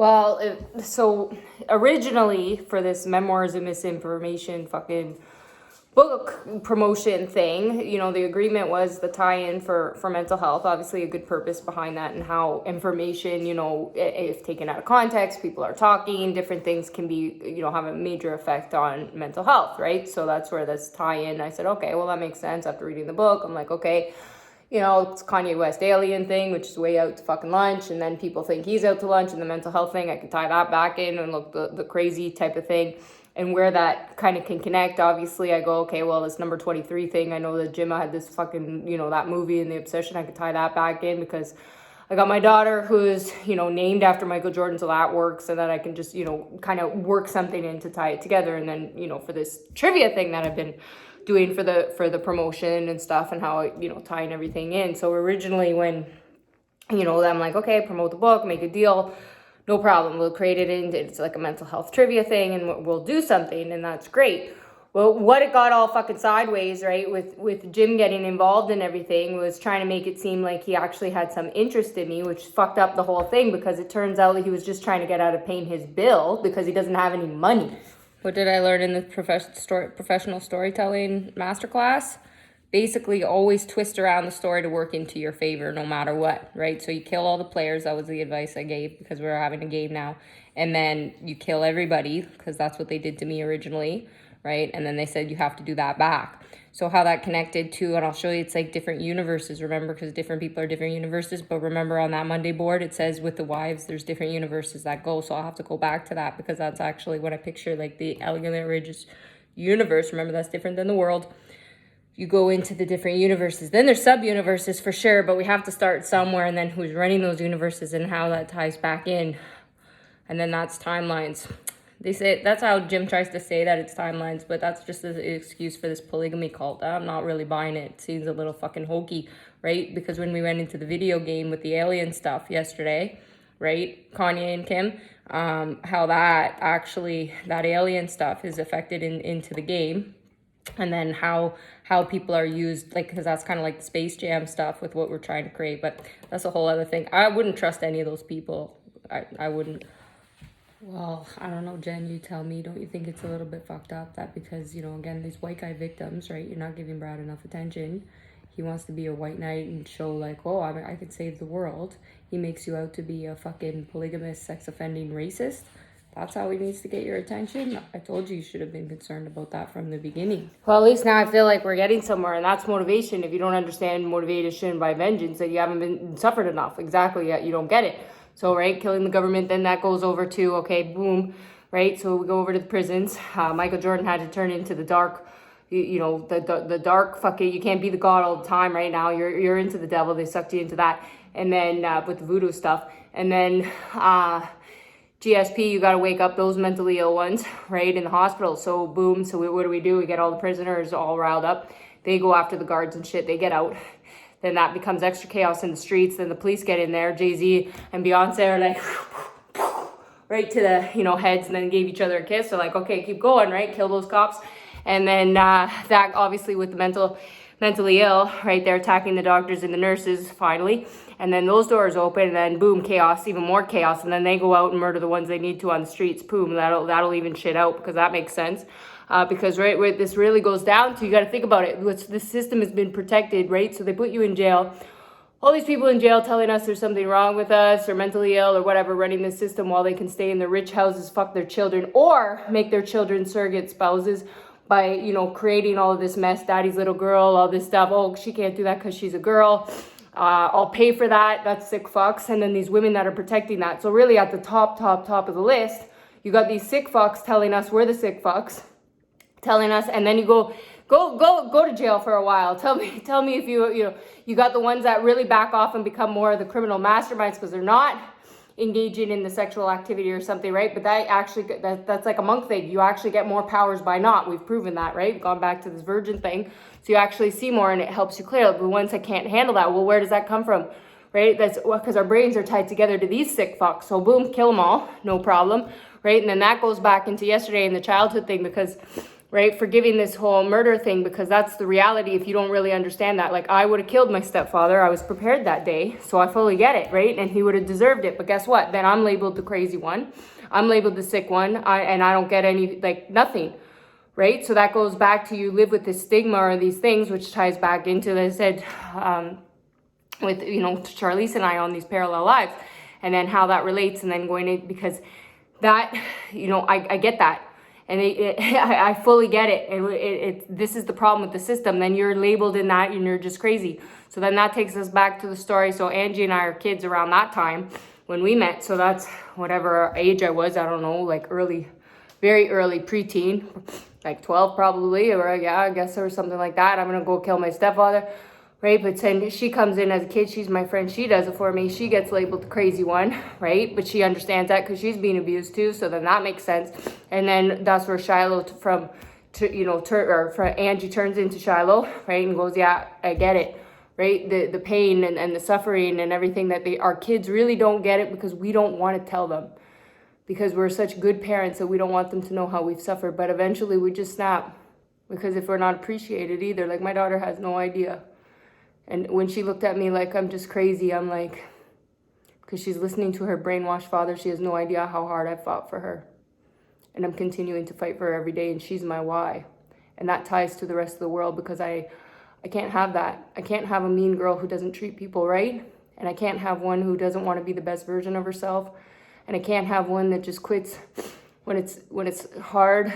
Well, so originally for this Memoirs of Misinformation fucking book promotion thing, the agreement was the tie-in for mental health, obviously a good purpose behind that, and how information, if taken out of context, people are talking, different things can be, have a major effect on mental health, right? So that's where this tie-in, I said, okay, well, that makes sense. After reading the book, I'm like, okay, it's Kanye West alien thing, which is way out to fucking lunch, and then people think he's out to lunch, and the mental health thing, I can tie that back in and look the crazy type of thing, and where that kind of can connect. Obviously, I go, okay, well, this number 23 thing, I know that Jim had this fucking, that movie and the obsession, I could tie that back in because I got my daughter who's, named after Michael Jordan, so that works, so that I can just, kind of work something in to tie it together. And then, for this trivia thing that I've been doing for the promotion and stuff, and how, tying everything in. So originally when, I'm like, okay, promote the book, make a deal, no problem. We'll create it into, it's like a mental health trivia thing, and we'll do something, and that's great. Well, what it got all fucking sideways, right, with Jim getting involved in everything, was trying to make it seem like he actually had some interest in me, which fucked up the whole thing, because it turns out that he was just trying to get out of paying his bill because he doesn't have any money. What did I learn in the professional storytelling masterclass? Basically, always twist around the story to work into your favor no matter what, right? So you kill all the players. That was the advice I gave, because we're having a game now. And then you kill everybody, because that's what they did to me originally, right? And then they said you have to do that back. So how that connected to, and I'll show you, it's like different universes, remember, because different people are different universes. But remember, on that Monday board, it says with the wives, there's different universes that go. So I'll have to go back to that, because that's actually what I picture, like the Elegant Outrageous universe. Remember, that's different than the world. You go into the different universes. Then there's sub-universes for sure, but we have to start somewhere, and then who's running those universes and how that ties back in. And then that's timelines. They say that's how Jim tries to say that it's timelines, but that's just an excuse for this polygamy cult. I'm not really buying it. It seems a little fucking hokey, right? Because when we went into the video game with the alien stuff yesterday, right, Kanye and Kim, how that alien stuff is affected into the game, and then how people are used, like, because that's kind of like the Space Jam stuff with what we're trying to create. But that's a whole other thing. I wouldn't trust any of those people. I wouldn't. Well, I don't know, Jen, you tell me. Don't you think it's a little bit fucked up that because, again, these white guy victims, right, you're not giving Brad enough attention. He wants to be a white knight and show like, oh, I could save the world. He makes you out to be a fucking polygamous, sex-offending racist. That's how he needs to get your attention. I told you should have been concerned about that from the beginning. Well, at least now I feel like we're getting somewhere, and that's motivation. If you don't understand motivation by vengeance, then you haven't been suffered enough. Exactly, yet you don't get it. So, right, killing the government, then that goes over to, okay, boom, right? So we go over to the prisons. Michael Jordan had to turn into the dark, the dark fucking, you can't be the god all the time right now. You're into the devil. They sucked you into that. And then with the voodoo stuff. And then GSP, you got to wake up those mentally ill ones, right, in the hospital. So boom, so what do? We get all the prisoners all riled up. They go after the guards and shit. They get out. Then that becomes extra chaos in the streets. Then the police get in there. Jay-Z and Beyonce are like, right to the, heads, and then gave each other a kiss. They're like, okay, keep going, right? Kill those cops. And then that obviously with the mentally ill, right? They're attacking the doctors and the nurses finally. And then those doors open, and then boom, chaos, even more chaos. And then they go out and murder the ones they need to on the streets. Boom, that'll even shit out, because that makes sense. Because right where this really goes down to, you got to think about it. The system has been protected, right? So they put you in jail. All these people in jail telling us there's something wrong with us, or mentally ill, or whatever, running the system while they can stay in their rich houses, fuck their children, or make their children surrogate spouses by, creating all of this mess. Daddy's little girl, all this stuff. Oh, she can't do that because she's a girl. I'll pay for that. That's sick fucks. And then these women that are protecting that. So really at the top of the list, you got these sick fucks telling us we're the sick fucks. Telling us, and then you go to jail for a while. Tell me if you got the ones that really back off and become more of the criminal masterminds because they're not engaging in the sexual activity or something, right? But that's like a monk thing. You actually get more powers by not. We've proven that, right? Gone back to this virgin thing. So you actually see more, and it helps you clear. The ones that can't handle that, well, where does that come from? Right? That's because our brains are tied together to these sick fucks. So boom, kill them all, no problem, right? And then that goes back into yesterday in the childhood thing, because right? Forgiving this whole murder thing, because that's the reality if you don't really understand that. Like, I would have killed my stepfather. I was prepared that day, so I fully get it, right? And he would have deserved it. But guess what? Then I'm labeled the crazy one. I'm labeled the sick one, and I don't get any, like, nothing, right? So that goes back to, you live with this stigma or these things, which ties back into, as I said, with, you know, Charlize and I on these parallel lives, and then how that relates, and then going in, because that, you know, I get that. And I fully get it. This is the problem with the system. Then you're labeled in that and you're just crazy. So then that takes us back to the story. So Angie and I are kids around that time when we met. So that's whatever age I was. I don't know, like early, very early preteen, like 12 probably. Or yeah, I guess, or something like that. I'm going to go kill my stepfather. Right, but then she comes in as a kid, she's my friend, she does it for me, she gets labeled the crazy one, right? But she understands that because she's being abused too, so then that makes sense. And then that's where Shiloh Angie turns into Shiloh, right? And goes, yeah, I get it, right? The pain and the suffering and everything that our kids really don't get it, because we don't want to tell them. Because we're such good parents that we don't want them to know how we've suffered. But eventually we just snap, because if we're not appreciated either, like my daughter has no idea. And when she looked at me like I'm just crazy, I'm like, because she's listening to her brainwashed father, she has no idea how hard I fought for her. And I'm continuing to fight for her every day, and she's my why. And that ties to the rest of the world, because I can't have that. I can't have a mean girl who doesn't treat people right. And I can't have one who doesn't want to be the best version of herself. And I can't have one that just quits when it's hard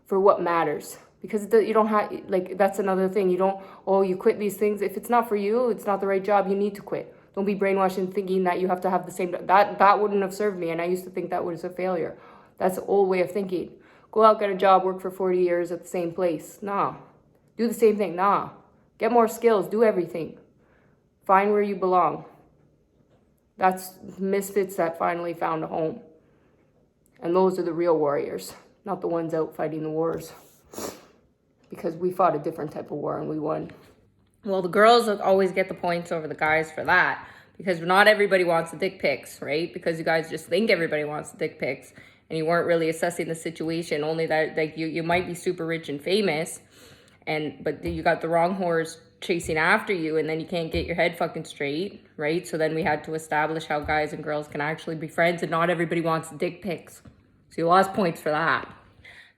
for what matters. Because you don't have, like, that's another thing. You don't, you quit these things. If it's not for you, it's not the right job, you need to quit. Don't be brainwashed in thinking that you have to have the same, that wouldn't have served me. And I used to think that was a failure. That's an old way of thinking. Go out, get a job, work for 40 years at the same place. Nah. Do the same thing. Nah. Get more skills, do everything. Find where you belong. That's misfits that finally found a home. And those are the real warriors, not the ones out fighting the wars. Because we fought a different type of war and we won. Well, the girls always get the points over the guys for that, because not everybody wants the dick pics, right? Because you guys just think everybody wants the dick pics, and you weren't really assessing the situation. Only that, like, you might be super rich and famous, but you got the wrong whores chasing after you, and then you can't get your head fucking straight, right? So then we had to establish how guys and girls can actually be friends, and not everybody wants the dick pics. So you lost points for that.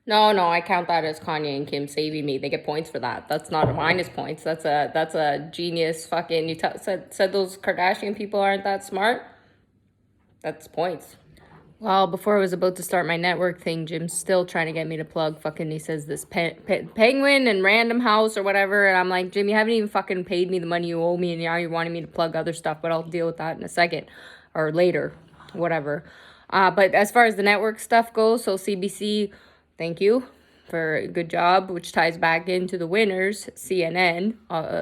No, I count that as Kanye and Kim saving me. They get points for that. That's not a minus points. That's a genius fucking, said those Kardashian people aren't that smart? That's points. Well, before I was about to start my network thing, Jim's still trying to get me to plug fucking, he says this Penguin and Random House or whatever. And I'm like, Jim, you haven't even fucking paid me the money you owe me, and now you're wanting me to plug other stuff, but I'll deal with that in a second or later, whatever. But as far as the network stuff goes, so CBC, thank you for a good job, which ties back into the winners, CNN.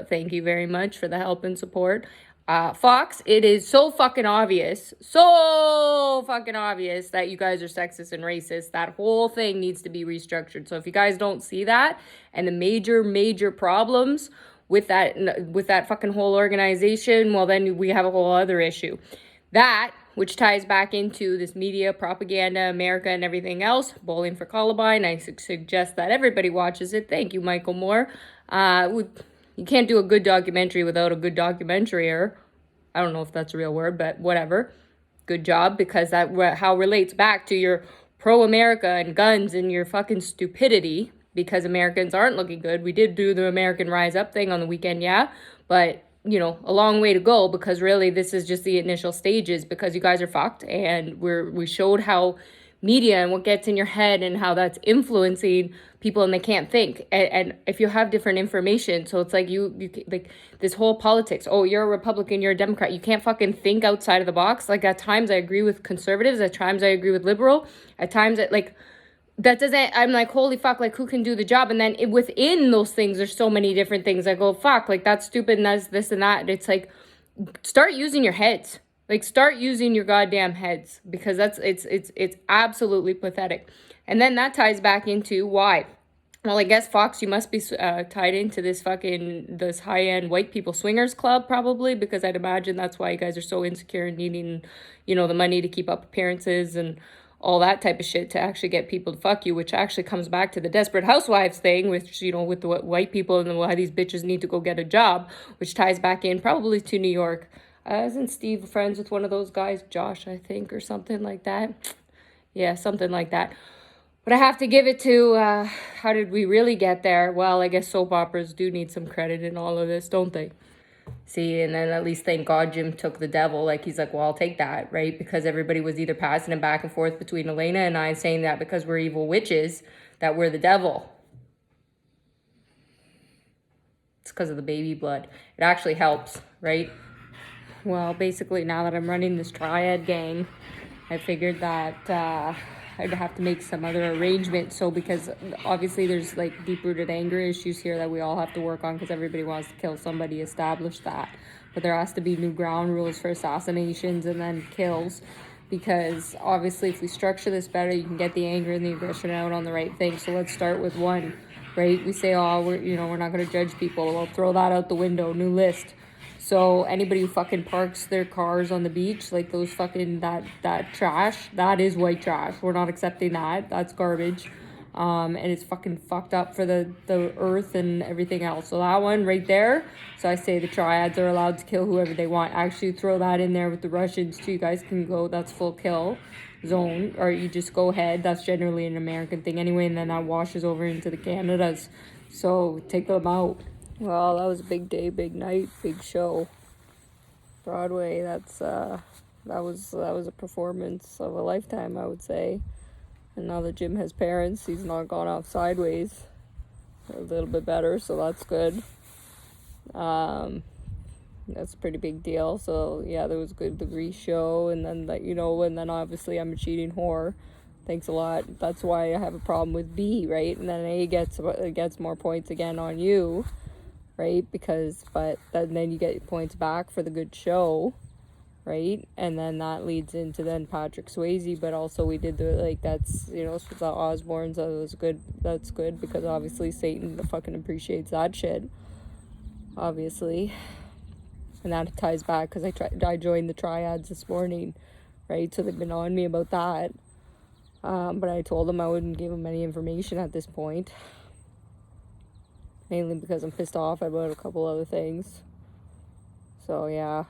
Thank you very much for the help and support. Fox, it is so fucking obvious that you guys are sexist and racist. That whole thing needs to be restructured. So if you guys don't see that, and the major problems with that fucking whole organization, well, then we have a whole other issue. That, which ties back into this media, propaganda, America, and everything else. Bowling for Columbine. I suggest that everybody watches it. Thank you, Michael Moore. You can't do a good documentary without a good documentarier. I don't know if that's a real word, but whatever. Good job, because that how relates back to your pro-America and guns and your fucking stupidity, because Americans aren't looking good. We did do the American Rise Up thing on the weekend, yeah, but you know, a long way to go, because really this is just the initial stages, because you guys are fucked, and we showed how media and what gets in your head and how that's influencing people, and they can't think. And if you have different information, so it's like you like this whole politics, oh, you're a Republican, you're a Democrat, you can't fucking think outside of the box. Like, at times I agree with conservatives, at times I agree with liberal, at times that doesn't, I'm like, holy fuck, like, who can do the job? And then within those things, there's so many different things. I go, fuck, like, that's stupid, and that's this and that. And it's like, start using your heads. Like, start using your goddamn heads, because it's absolutely pathetic. And then that ties back into why. Well, I guess, Fox, you must be tied into this high-end white people swingers club, probably, because I'd imagine that's why you guys are so insecure and needing, the money to keep up appearances and all that type of shit to actually get people to fuck you, which actually comes back to the Desperate Housewives thing, which, you know, with the white people and why these bitches need to go get a job, which ties back in probably to New York. Isn't Steve friends with one of those guys, Josh, I think, or something like that? Yeah, something like that. But I have to give it to, how did we really get there? Well, I guess soap operas do need some credit in all of this, don't they? See, and then at least thank God Jim took the devil. Like, he's like, well, I'll take that, right? Because everybody was either passing it back and forth between Elena and I, saying that because we're evil witches, that we're the devil. It's because of the baby blood. It actually helps, right? Well, basically, now that I'm running this triad gang, I figured that I'd have to make some other arrangement. So, because obviously there's like deep-rooted anger issues here that we all have to work on because everybody wants to kill somebody, establish that. But there has to be new ground rules for assassinations and then kills. Because obviously if we structure this better, you can get the anger and the aggression out on the right thing. So let's start with one, right? We say, oh, we're not going to judge people. We'll throw that out the window, new list. So anybody who fucking parks their cars on the beach, like those fucking, that trash, that is white trash. We're not accepting that. That's garbage. And it's fucking fucked up for the earth and everything else. So that one right there. So I say the triads are allowed to kill whoever they want. Actually throw that in there with the Russians too. You guys can go, that's full kill zone. Or you just go ahead. That's generally an American thing anyway. And then that washes over into the Canadas. So take them out. Well, that was a big day, big night, big show. Broadway, that was a performance of a lifetime, I would say. And now that Jim has parents, he's not gone off sideways. A little bit better, so that's good. That's a pretty big deal. So yeah, there was good degree show, and then and then obviously I'm a cheating whore. Thanks a lot. That's why I have a problem with B, right? And then A gets more points again on you. Right? But then you get points back for the good show, right? And then that leads into then Patrick Swayze, but also we did that's, the Osbournes, that was good. That's good because obviously Satan fucking appreciates that shit, obviously. And that ties back because I joined the triads this morning, right? So they've been on me about that. But I told them I wouldn't give them any information at this point. Mainly because I'm pissed off about a couple other things. So, yeah.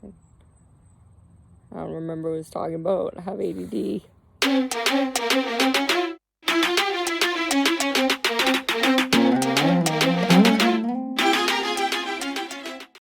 I don't remember what I was talking about. I have ADD.